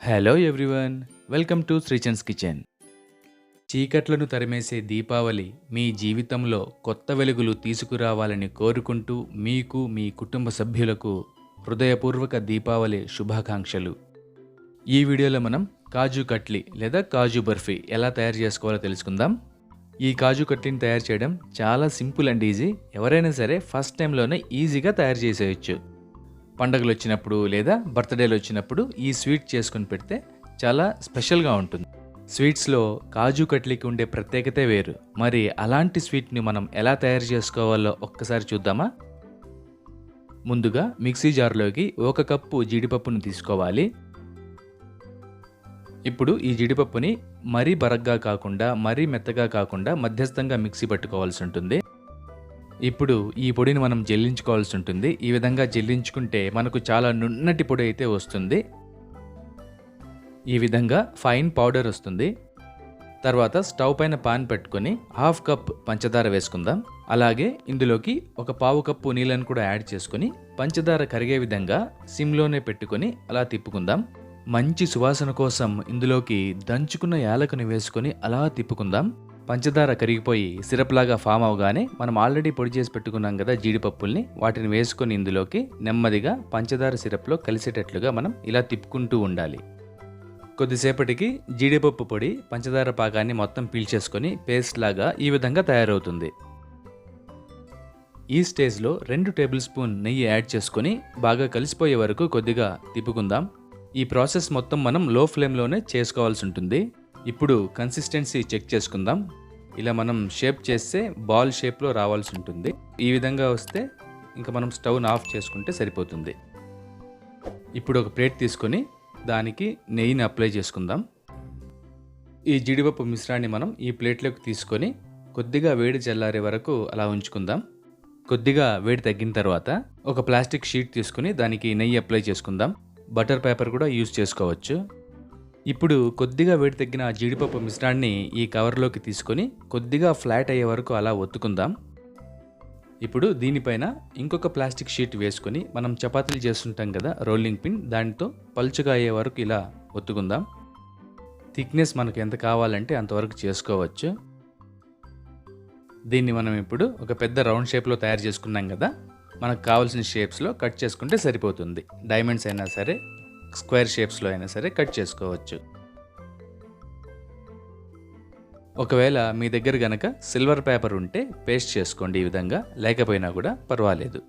Hello everyone, welcome to Srichan's kitchen. చీకట్లను తరిమేసే దీపావళి మీ జీవితంలో కొత్త వెలుగులు తీసుకురావాలని కోరుకుంటూ మీకు మీ కుటుంబ సభ్యులకు హృదయపూర్వక దీపావళి శుభాకాంక్షలు. ఈ వీడియోలో మనం కాజు కట్లీ లేదా కాజు బర్ఫీ ఎలా తయారు చేసుకోవాలో తెలుసుకుందాం. ఈ కాజు కట్లీని తయారు చేయడం చాలా సింపుల్ అండ్ ఈజీ. ఎవరైనా సరే ఫస్ట్ టైంలోనే ఈజీగా తయారు చేసేయచ్చు. పండగలు వచ్చినప్పుడు లేదా బర్త్డేలు వచ్చినప్పుడు ఈ స్వీట్ చేసుకుని పెడితే చాలా స్పెషల్గా ఉంటుంది. స్వీట్స్లో కాజు కట్లీకి ఉండే ప్రత్యేకతే వేరు. మరి అలాంటి స్వీట్ని మనం ఎలా తయారు చేసుకోవాలో ఒక్కసారి చూద్దామా? ముందుగా మిక్సీ జార్లోకి 1 కప్పు జీడిపప్పును తీసుకోవాలి. ఇప్పుడు ఈ జీడిపప్పుని మరీ బరగ్గా కాకుండా మరీ మెత్తగా కాకుండా మధ్యస్థంగా మిక్సీ పట్టుకోవాల్సి ఉంటుంది. ఇప్పుడు ఈ పొడిని మనం జల్లించుకోవాల్సి ఉంటుంది. ఈ విధంగా జల్లించుకుంటే మనకు చాలా నున్నటి పొడి అయితే వస్తుంది. ఈ విధంగా ఫైన్ పౌడర్ వస్తుంది. తర్వాత స్టవ్ పైన పాన్ పెట్టుకొని 1/2 కప్ పంచదార వేసుకుందాం. అలాగే ఇందులోకి 1/4 కప్పు నీళ్ళను కూడా యాడ్ చేసుకొని పంచదార కరిగే విధంగా సిమ్లోనే పెట్టుకొని అలా తిప్పుకుందాం. మంచి సువాసన కోసం ఇందులోకి దంచుకున్న యాలకుని వేసుకొని అలా తిప్పుకుందాం. పంచదార కరిగిపోయి సిరప్ లాగా ఫామ్ అవగానే మనం ఆల్రెడీ పొడి చేసి పెట్టుకున్నాం కదా జీడిపప్పుల్ని, వాటిని వేసుకొని ఇందులోకి నెమ్మదిగా పంచదార సిరప్లో కలిసేటట్లుగా మనం ఇలా తిప్పుకుంటూ ఉండాలి. కొద్దిసేపటికి జీడిపప్పు పొడి పంచదార పాకాన్ని మొత్తం పీల్చేసుకొని పేస్ట్ లాగా ఈ విధంగా తయారవుతుంది. ఈ స్టేజ్లో 2 టేబుల్ స్పూన్ నెయ్యి యాడ్ చేసుకొని బాగా కలిసిపోయే వరకు కొద్దిగా తిప్పుకుందాం. ఈ ప్రాసెస్ మొత్తం మనం లో ఫ్లేమ్లోనే చేసుకోవాల్సి ఉంటుంది. ఇప్పుడు కన్సిస్టెన్సీ చెక్ చేసుకుందాం. ఇలా మనం షేప్ చేస్తే బాల్ షేప్లో రావాల్సి ఉంటుంది. ఈ విధంగా వస్తే ఇంకా మనం స్టవ్ని ఆఫ్ చేసుకుంటే సరిపోతుంది. ఇప్పుడు ఒక ప్లేట్ తీసుకొని దానికి నెయ్యిని అప్లై చేసుకుందాం. ఈ జీడిపప్పు మిశ్రాన్ని మనం ఈ ప్లేట్లోకి తీసుకొని కొద్దిగా వేడి చల్లారే వరకు అలా ఉంచుకుందాం. కొద్దిగా వేడి తగ్గిన తర్వాత ఒక ప్లాస్టిక్ షీట్ తీసుకొని దానికి నెయ్యి అప్లై చేసుకుందాం. బటర్ పేపర్ కూడా యూజ్ చేసుకోవచ్చు. ఇప్పుడు కొద్దిగా వేడి తగ్గిన జీడిపప్పు మిశ్రాన్ని ఈ కవర్లోకి తీసుకొని కొద్దిగా ఫ్లాట్ అయ్యే వరకు అలా ఒత్తుకుందాం. ఇప్పుడు దీనిపైన ఇంకొక ప్లాస్టిక్ షీట్ వేసుకొని మనం చపాతీలు చేస్తుంటాం కదా రోలింగ్ పిన్, దానితో పలుచగా అయ్యే వరకు ఇలా ఒత్తుకుందాం. థిక్నెస్ మనకు ఎంత కావాలంటే అంతవరకు చేసుకోవచ్చు. దీన్ని మనం ఇప్పుడు ఒక పెద్ద రౌండ్ షేప్లో తయారు చేసుకున్నాం కదా, మనకు కావాల్సిన షేప్స్లో కట్ చేసుకుంటే సరిపోతుంది. డైమండ్స్ అయినా సరే, స్క్వేర్ షేప్స్లో అయినా సరే కట్ చేసుకోవచ్చు. ఒకవేళ మీ దగ్గర గనక సిల్వర్ పేపర్ ఉంటే పేస్ట్ చేసుకోండి ఈ విధంగా, లేకపోయినా కూడా పర్వాలేదు.